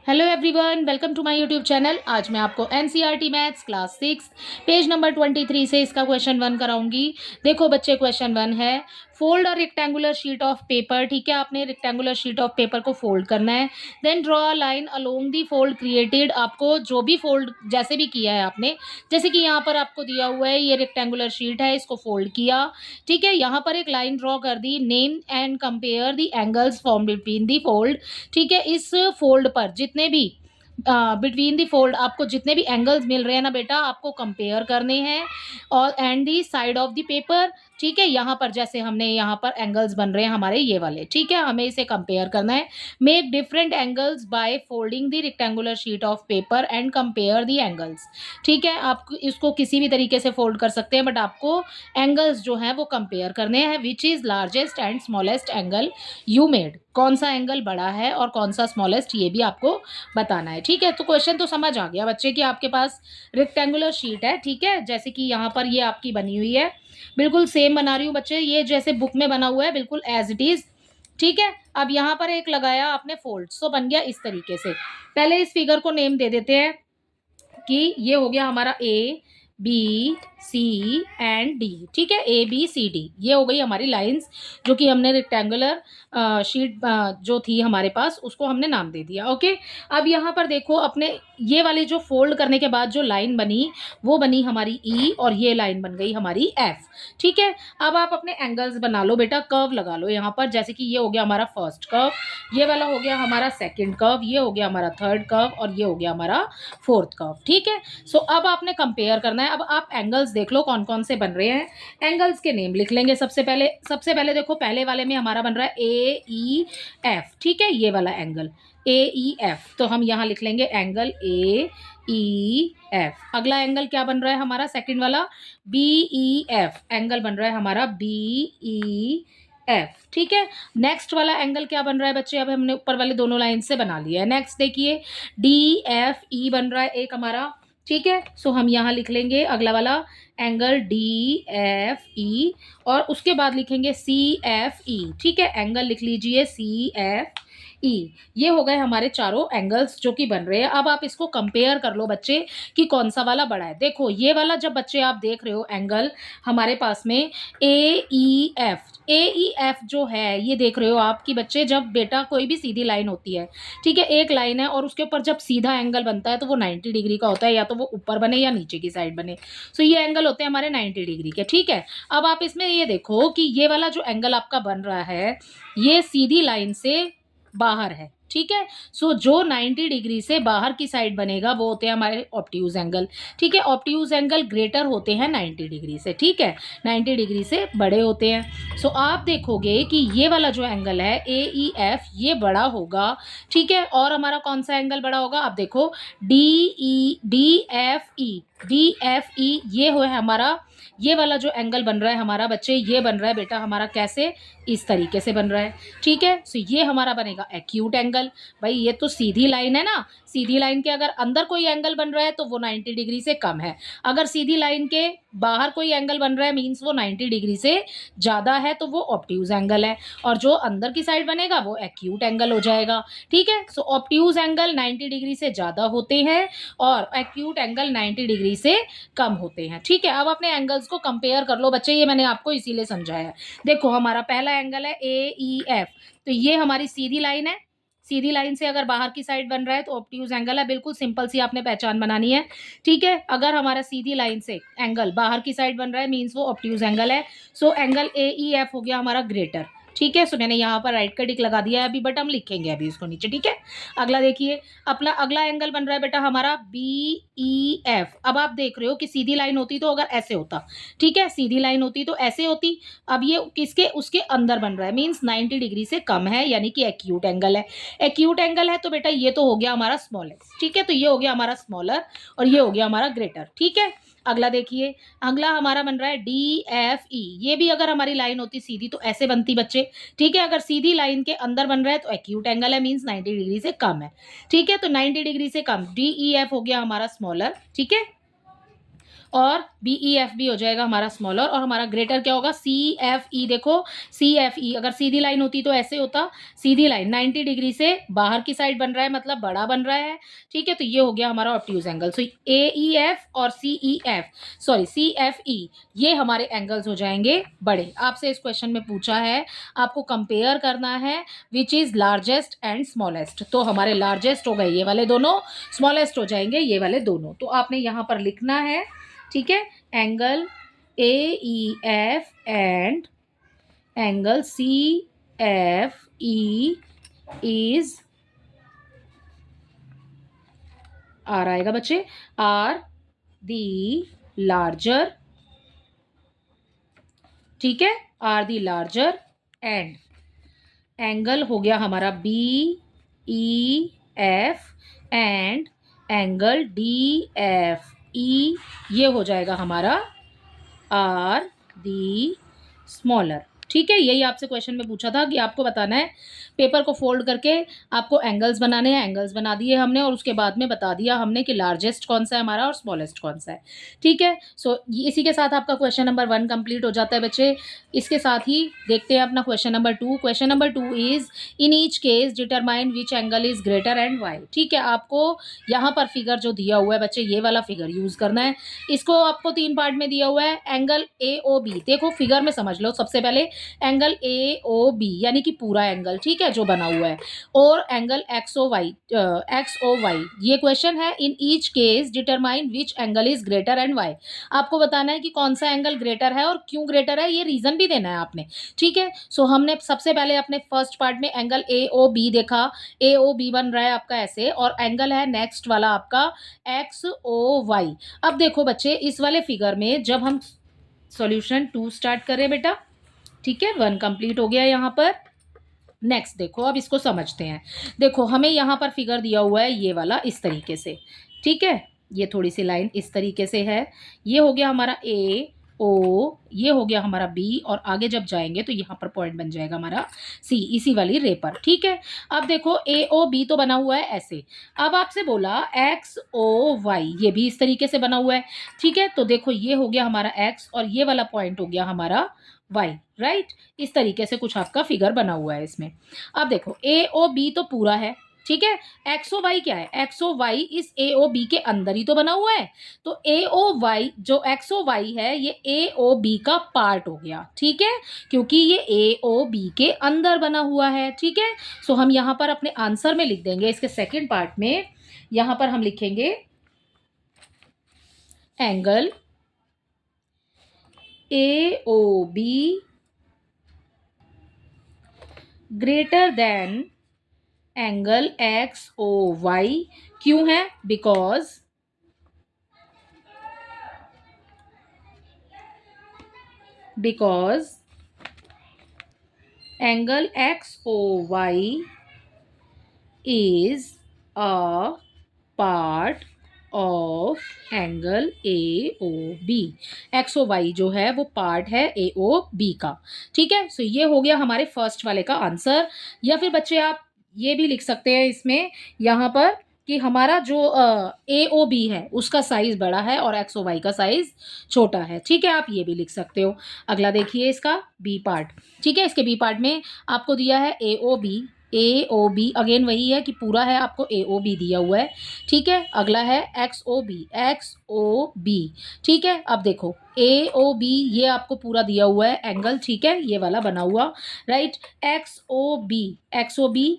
Hello everyone, welcome to my YouTube channel. आज मैं आपको NCERT maths class 6 page number 23 से इसका क्वेश्चन 1 कराऊंगी। देखो बच्चे, क्वेश्चन 1 है fold a rectangular sheet of paper. ठीक है, आपने रेक्टेंगुलर शीट ऑफ पेपर को फोल्ड करना है। Then draw a line along the fold created. आपको जो भी फोल्ड जैसे भी किया है आपने, जैसे कि यहाँ पर आपको दिया हुआ है ये रेक्टेंगुलर शीट है, इसको फोल्ड किया। ठीक है, यहाँ पर एक लाइन ड्रॉ कर दी। Name and compare the angles form between the fold. ठीक है, इस फोल्ड पर जितने भी बिटवीन दी फोल्ड आपको जितने भी एंगल्स मिल रहे हैं ना बेटा, आपको कंपेयर करने हैं। और and the side of the paper. ठीक है, यहाँ पर जैसे हमने यहाँ पर एंगल्स बन रहे हैं हमारे ये वाले। ठीक है, हमें इसे कंपेयर करना है। Make different angles by folding the rectangular sheet of paper and compare the angles. ठीक है, आप इसको किसी भी तरीके से फोल्ड कर सकते हैं, बट आपको एंगल्स जो है वो कंपेयर करने हैं। Which is largest and smallest angle you made. कौन सा एंगल बड़ा है और कौन सा स्मॉलेस्ट, ये भी आपको बताना है। ठीक है, तो क्वेश्चन तो समझ आ गया बच्चे कि आपके पास रेक्टेंगुलर शीट है। ठीक है, जैसे कि यहाँ पर ये आपकी बनी हुई है, बिल्कुल सेम बना रही हूँ बच्चे, ये जैसे बुक में बना हुआ है बिल्कुल एज इट इज। ठीक है, अब यहाँ पर एक लगाया आपने फोल्ड, सो बन गया इस तरीके से। पहले इस फिगर को नेम दे देते हैं कि ये हो गया हमारा A B C and D. ठीक है, ए बी सी डी, ये हो गई हमारी लाइंस जो कि हमने रेक्टेंगुलर शीट जो थी हमारे पास उसको हमने नाम दे दिया। ओके, अब यहाँ पर देखो अपने ये वाली जो फोल्ड करने के बाद जो लाइन बनी वो बनी हमारी ई, और ये लाइन बन गई हमारी एफ। ठीक है, अब आप अपने एंगल्स बना लो बेटा, कर्व लगा लो यहाँ पर। जैसे कि ये हो गया हमारा फर्स्ट कर्व, ये वाला हो गया हमारा सेकेंड कर्व, ये हो गया हमारा थर्ड कर्व, और ये हो गया हमारा फोर्थ कर्व। ठीक है, सो अब आपने कंपेयर करना है। अब आप एंगल्स देख लो कौन कौन से बन रहे हैं, एंगल्स के नेम लिख लेंगे। सबसे पहले देखो, पहले वाले में हमारा बन रहा है ए ई एफ। ठीक है, ये वाला एंगल ए ई एफ, तो हम यहाँ लिख लेंगे एंगल ए ई एफ। अगला एंगल क्या बन रहा है हमारा, सेकंड वाला बी ई एफ, एंगल बन रहा है हमारा बी ई एफ। ठीक है, नेक्स्ट वाला एंगल क्या बन रहा है बच्चे, अब हमने ऊपर वाले दोनों लाइन से बना लिया है। नेक्स्ट देखिए डी एफ ई बन रहा है एक हमारा। ठीक है, सो हम यहाँ लिख लेंगे अगला वाला एंगल डी एफ ई, और उसके बाद लिखेंगे सी एफ ई। ठीक है, एंगल लिख लीजिए सी एफ ई। ये हो गए हमारे चारों एंगल्स जो कि बन रहे हैं। अब आप इसको कंपेयर कर लो बच्चे कि कौन सा वाला बड़ा है। देखो ये वाला जब बच्चे आप देख रहे हो एंगल हमारे पास में ए ई एफ जो है, ये देख रहे हो आप कि बच्चे जब बेटा कोई भी सीधी लाइन होती है, ठीक है, एक लाइन है और उसके ऊपर जब सीधा एंगल बनता है तो वो 90 डिग्री का होता है, या तो वो ऊपर बने या नीचे की साइड बने। सो ये एंगल होते हैं हमारे 90 डिग्री के। ठीक है, अब आप इसमें ये देखो कि ये वाला जो एंगल आपका बन रहा है ये सीधी लाइन से बाहर है। ठीक है, सो जो 90 डिग्री से बाहर की साइड बनेगा वो होते हैं हमारे ऑब्ट्यूज एंगल। ठीक है, ऑब्ट्यूज एंगल ग्रेटर होते हैं 90 डिग्री से। ठीक है, 90 डिग्री से बड़े होते हैं। सो आप देखोगे कि ये वाला जो एंगल है ए ई एफ, ये बड़ा होगा। ठीक है, और हमारा कौन सा एंगल बड़ा होगा, आप देखो डी एफ ई, ये हो है हमारा, ये वाला जो एंगल बन रहा है हमारा बच्चे, ये बन रहा है बेटा हमारा कैसे, इस तरीके से बन रहा है। ठीक है, सो ये हमारा बनेगा एक्यूट एंगल। भाई ये तो सीधी लाइन है ना, सीधी लाइन के अगर अंदर कोई एंगल बन रहा है तो वो 90 डिग्री से कम है। अगर सीधी लाइन के बाहर कोई एंगल बन रहा है मीन्स वो 90 डिग्री से ज़्यादा है, तो वो ऑब्ट्यूज एंगल है, और जो अंदर की साइड बनेगा वो एक्यूट एंगल हो जाएगा। ठीक है, सो ऑब्ट्यूज एंगल 90 डिग्री से ज़्यादा होते हैं और एक्यूट एंगल 90 डिग्री से कम होते हैं। ठीक है, अब अपने एंगल्स को कंपेयर कर लो बच्चे, ये मैंने आपको इसीलिए समझाया है। देखो हमारा पहला एंगल है ए ई एफ, तो ये हमारी सीधी लाइन है, सीधी लाइन से अगर बाहर की साइड बन रहा है तो ऑब्ट्यूज एंगल है। बिल्कुल सिंपल सी आपने पहचान बनानी है। ठीक है, अगर हमारा सीधी लाइन से एंगल बाहर की साइड बन रहा है मीन्स वो ऑब्ट्यूज एंगल है। So angle A E F हो गया हमारा ग्रेटर। ठीक है, सो मैंने यहाँ पर राइट का टिक लगा दिया है अभी, बट हम लिखेंगे अभी इसको नीचे। ठीक है, अगला देखिए, अपना अगला एंगल बन रहा है बेटा हमारा बी ई एफ। अब आप देख रहे हो कि सीधी लाइन होती तो अगर ऐसे होता, ठीक है, सीधी लाइन होती तो ऐसे होती। अब ये किसके, उसके अंदर बन रहा है मीन्स 90 डिग्री से कम है, यानी कि एक्यूट एंगल है। एक्यूट एंगल है तो बेटा ये तो हो गया हमारा स्मॉलेस्ट। ठीक है, तो ये हो गया हमारा स्मॉलर और ये हो गया हमारा ग्रेटर। ठीक है, अगला देखिए, अगला हमारा बन रहा है डी एफ ई। ये भी अगर हमारी लाइन होती सीधी तो ऐसे बनती बच्चे। ठीक है, अगर सीधी लाइन के अंदर बन रहा है तो एक्यूट एंगल है मीन्स 90 डिग्री से कम है। ठीक है, तो 90 डिग्री से कम डी ई एफ हो गया हमारा स्मॉलर। ठीक है, और BEF भी हो जाएगा हमारा स्मॉलर, और हमारा ग्रेटर क्या होगा CFE। देखो CFE अगर सीधी लाइन होती तो ऐसे होता, सीधी लाइन 90 डिग्री से बाहर की साइड बन रहा है, मतलब बड़ा बन रहा है। ठीक है, तो ये हो गया हमारा ऑब्ट्यूज एंगल। सो AEF और CFE ये हमारे एंगल्स हो जाएंगे बड़े। आपसे इस क्वेश्चन में पूछा है, आपको कंपेयर करना है which is largest and smallest. तो हमारे लार्जेस्ट हो गए ये वाले दोनों, स्मॉलेस्ट हो जाएंगे ये वाले दोनों। तो आपने यहाँ पर लिखना है, ठीक है, angle AEF and angle CFE is are आएगा बच्चे, आर दी लार्जर, ठीक है, are the larger and angle हो गया हमारा BEF एंड एंगल DFE ये हो जाएगा हमारा आर दी स्मॉलर। ठीक है, यही आपसे क्वेश्चन में पूछा था कि आपको बताना है, पेपर को फोल्ड करके आपको एंगल्स बनाने हैं। एंगल्स बना दिए हमने और उसके बाद में बता दिया हमने कि लार्जेस्ट कौन सा है हमारा और स्मॉलेस्ट कौन सा है। ठीक है, सो इसी के साथ आपका क्वेश्चन नंबर 1 कंप्लीट हो जाता है बच्चे। इसके साथ ही देखते हैं अपना question number 2। Question number 2 is in each case determine which angle is greater and why. ठीक है, आपको यहाँ पर फिगर जो दिया हुआ है बच्चे, ये वाला फिगर यूज करना है। इसको आपको 3 पार्ट में दिया हुआ है। एंगल AOB, देखो फिगर में समझ लो सबसे पहले, एंगल AOB यानी कि पूरा एंगल, ठीक है, जो बना हुआ है, और एंगल XOY ये क्वेश्चन है। In each case determine which angle is greater and why. आपको बताना है कि कौन सा एंगल ग्रेटर है और क्यों ग्रेटर है, ये रीजन भी देना है आपने। ठीक है, सो हमने सबसे पहले अपने फर्स्ट पार्ट में एंगल AOB देखा। AOB बन रहा है आपका ऐसे, और एंगल है नेक्स्ट वाला आपका XOY। अब देखो बच्चे, इस वाले फिगर में जब हम सॉल्यूशन 2 स्टार्ट करें बेटा, ठीक है, 1 कंप्लीट हो गया यहाँ पर। नेक्स्ट देखो, अब इसको समझते हैं। देखो हमें यहाँ पर फिगर दिया हुआ है ये वाला इस तरीके से, ठीक है, ये थोड़ी सी लाइन इस तरीके से है। ये हो गया हमारा AO, ये हो गया हमारा B, और आगे जब जाएंगे तो यहाँ पर पॉइंट बन जाएगा हमारा C इसी वाली रे पर। ठीक है, अब देखो AOB तो बना हुआ है ऐसे। अब आपसे बोला XOY, ये भी इस तरीके से बना हुआ है। ठीक है, तो देखो ये हो गया हमारा X और ये वाला पॉइंट हो गया हमारा Y, राइट। इस तरीके से कुछ आपका फिगर बना हुआ है इसमें। अब देखो AOB तो पूरा है, ठीक है, XOY क्या है, XOY इस AOB के अंदर ही तो बना हुआ है। तो AOY जो XOY है ये AOB का पार्ट हो गया, ठीक है, क्योंकि ये AOB के अंदर बना हुआ है। ठीक है, सो हम यहाँ पर अपने आंसर में लिख देंगे, इसके सेकेंड पार्ट में यहाँ पर हम लिखेंगे angle AOB greater than angle XOY। क्यों है, because angle XOY is a part of angle AOB। XOY जो है वो पार्ट है AOB का। ठीक है, सो ये हो गया हमारे फर्स्ट वाले का आंसर। या फिर बच्चे आप ये भी लिख सकते हैं इसमें यहाँ पर कि हमारा जो AOB है उसका साइज बड़ा है और XOY का साइज छोटा है। ठीक है, आप ये भी लिख सकते हो। अगला देखिए इसका B पार्ट। ठीक है, इसके B पार्ट में आपको दिया है AOB अगेन वही है कि पूरा है, आपको AOB दिया हुआ है। ठीक है, अगला है XOB। ठीक है, अब देखो AOB ये आपको पूरा दिया हुआ है एंगल, ठीक है, ये वाला बना हुआ, राइट। XOB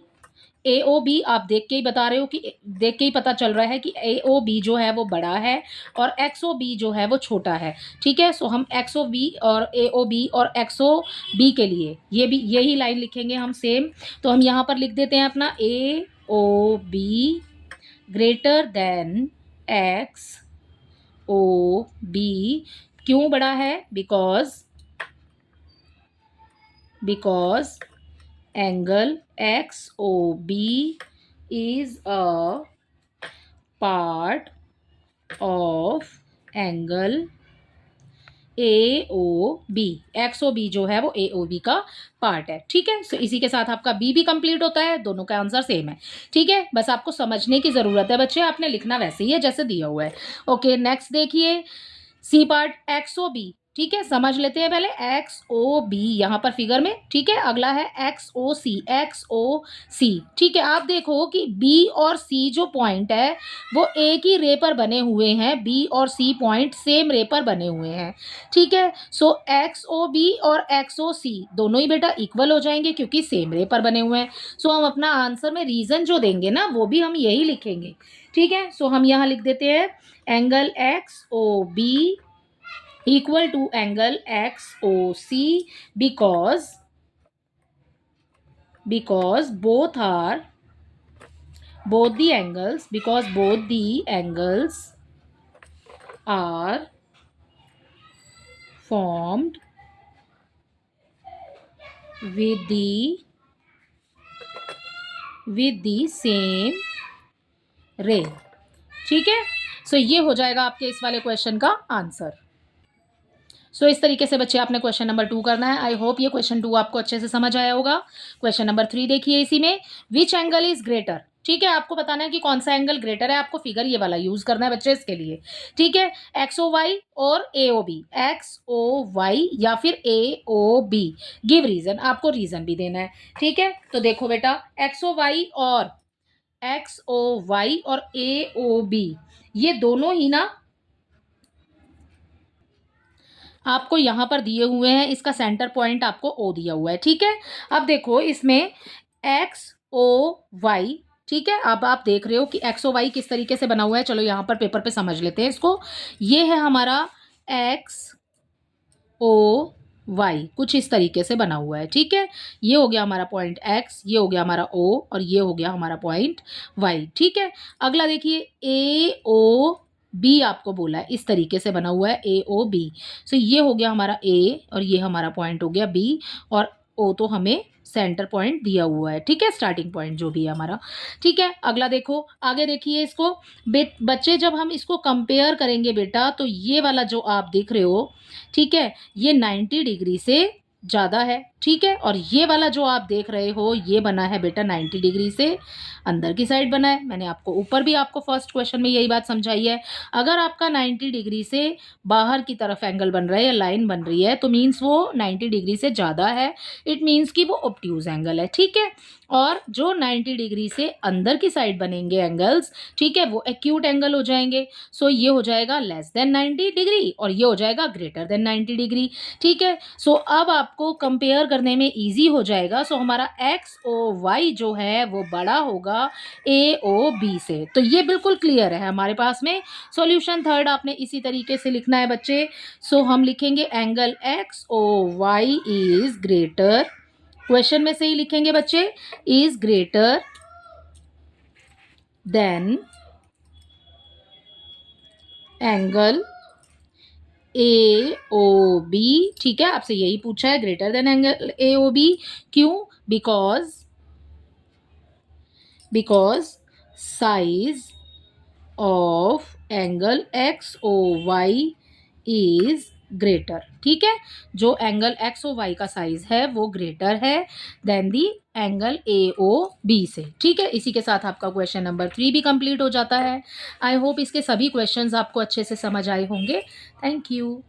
AOB आप देख के ही बता रहे हो कि देख के ही पता चल रहा है कि AOB जो है वो बड़ा है और XOB जो है वो छोटा है। ठीक है, सो हम XOB और AOB और XOB के लिए ये भी यही लाइन लिखेंगे हम सेम। तो हम यहाँ पर लिख देते हैं अपना AOB ग्रेटर देन XOB। क्यों बड़ा है, because angle XOB is a part of angle AOB। XOB जो है वो AOB का पार्ट है। ठीक है, सो इसी के साथ आपका B भी कंप्लीट होता है, दोनों का आंसर सेम है। ठीक है, बस आपको समझने की ज़रूरत है बच्चे, आपने लिखना वैसे ही है जैसे दिया हुआ है। ओके, नेक्स्ट देखिए C part X O B, ठीक है, समझ लेते हैं पहले एक्स ओ बी यहां पर फिगर में, ठीक है। अगला है एक्स ओ सी, एक्स ओ सी, ठीक है। आप देखो कि बी और सी जो पॉइंट है वो एक ही रे पर बने हुए हैं, बी और सी पॉइंट सेम रे पर बने हुए हैं, ठीक है। सो एक्स ओ बी और एक्स ओ सी दोनों ही बेटा इक्वल हो जाएंगे क्योंकि सेम रे पर बने हुए हैं। सो हम अपना आंसर में रीजन जो देंगे ना वो भी हम यही लिखेंगे, ठीक है। सो हम यहां लिख देते हैं angle X O B equal to angle XOC because both the angles are formed with the same ray, ठीक है। सो ये हो जाएगा आपके इस वाले क्वेश्चन का आंसर। सो इस तरीके से बच्चे आपने क्वेश्चन नंबर 2 करना है। आई होप ये क्वेश्चन 2 आपको अच्छे से समझ आया होगा। क्वेश्चन नंबर 3 देखिए, इसी में विच एंगल इज ग्रेटर, ठीक है। आपको बताना है कि कौन सा एंगल ग्रेटर है, आपको फिगर ये वाला यूज करना है बच्चे इसके लिए, ठीक है। एक्स ओ वाई और A O B, X O Y या फिर A O B, give reason, आपको रीजन भी देना है, ठीक है। तो देखो बेटा एक्स ओ वाई और ए ओ बी ये दोनों ही ना आपको यहाँ पर दिए हुए हैं, इसका सेंटर पॉइंट आपको ओ दिया हुआ है, ठीक है। अब देखो इसमें एक्स ओ वाई, ठीक है। अब आप देख रहे हो कि एक्स ओ वाई किस तरीके से बना हुआ है, चलो यहाँ पर पेपर पे समझ लेते हैं इसको। ये है हमारा एक्स ओ वाई, कुछ इस तरीके से बना हुआ है, ठीक है। ये हो गया हमारा पॉइंट एक्स, ये हो गया हमारा ओ और ये हो गया हमारा पॉइंट वाई, ठीक है। अगला देखिए ए ओ बी आपको बोला है, इस तरीके से बना हुआ है ए ओ बी। सो ये हो गया हमारा ए और ये हमारा पॉइंट हो गया बी और ओ तो हमें सेंटर पॉइंट दिया हुआ है, ठीक है, स्टार्टिंग पॉइंट जो भी है हमारा, ठीक है। अगला देखो आगे देखिए इसको, बच्चे जब हम इसको कंपेयर करेंगे बेटा तो ये वाला जो आप देख रहे हो, ठीक है, ये 90 डिग्री से ज़्यादा है, ठीक है। और ये वाला जो आप देख रहे हो ये बना है बेटा 90 डिग्री से अंदर की साइड बना है। मैंने आपको ऊपर भी आपको फर्स्ट क्वेश्चन में यही बात समझाई है। अगर आपका 90 डिग्री से बाहर की तरफ एंगल बन रहा है या लाइन बन रही है तो मीन्स वो 90 डिग्री से ज़्यादा है, इट मीन्स कि वो ऑब्ट्यूज एंगल है, ठीक है। और जो 90 डिग्री से अंदर की साइड बनेंगे एंगल्स, ठीक है, वो एक्यूट एंगल हो जाएंगे। सो ये हो जाएगा लेस देन 90 डिग्री और ये हो जाएगा ग्रेटर देन 90 डिग्री, ठीक है। सो अब आपको कंपेयर करने में इजी हो जाएगा। सो हमारा एक्स ओ वाई जो है वो बड़ा होगा ए ओ बी से, तो ये बिल्कुल क्लियर है हमारे पास में। सॉल्यूशन थर्ड आपने इसी तरीके से लिखना है बच्चे। सो हम लिखेंगे angle X O Y is greater, question में से ही लिखेंगे बच्चे, is greater than angle A O B, ठीक है। आपसे यही पूछा है, greater than angle A O B, क्यों? Because size of angle X O Y is greater, ठीक है। जो एंगल एक्स ओ वाई का साइज है वो ग्रेटर है than the angle A O B से, ठीक है। इसी के साथ आपका क्वेश्चन नंबर 3 भी कंप्लीट हो जाता है। आई होप इसके सभी क्वेश्चंस आपको अच्छे से समझ आए होंगे। Thank you.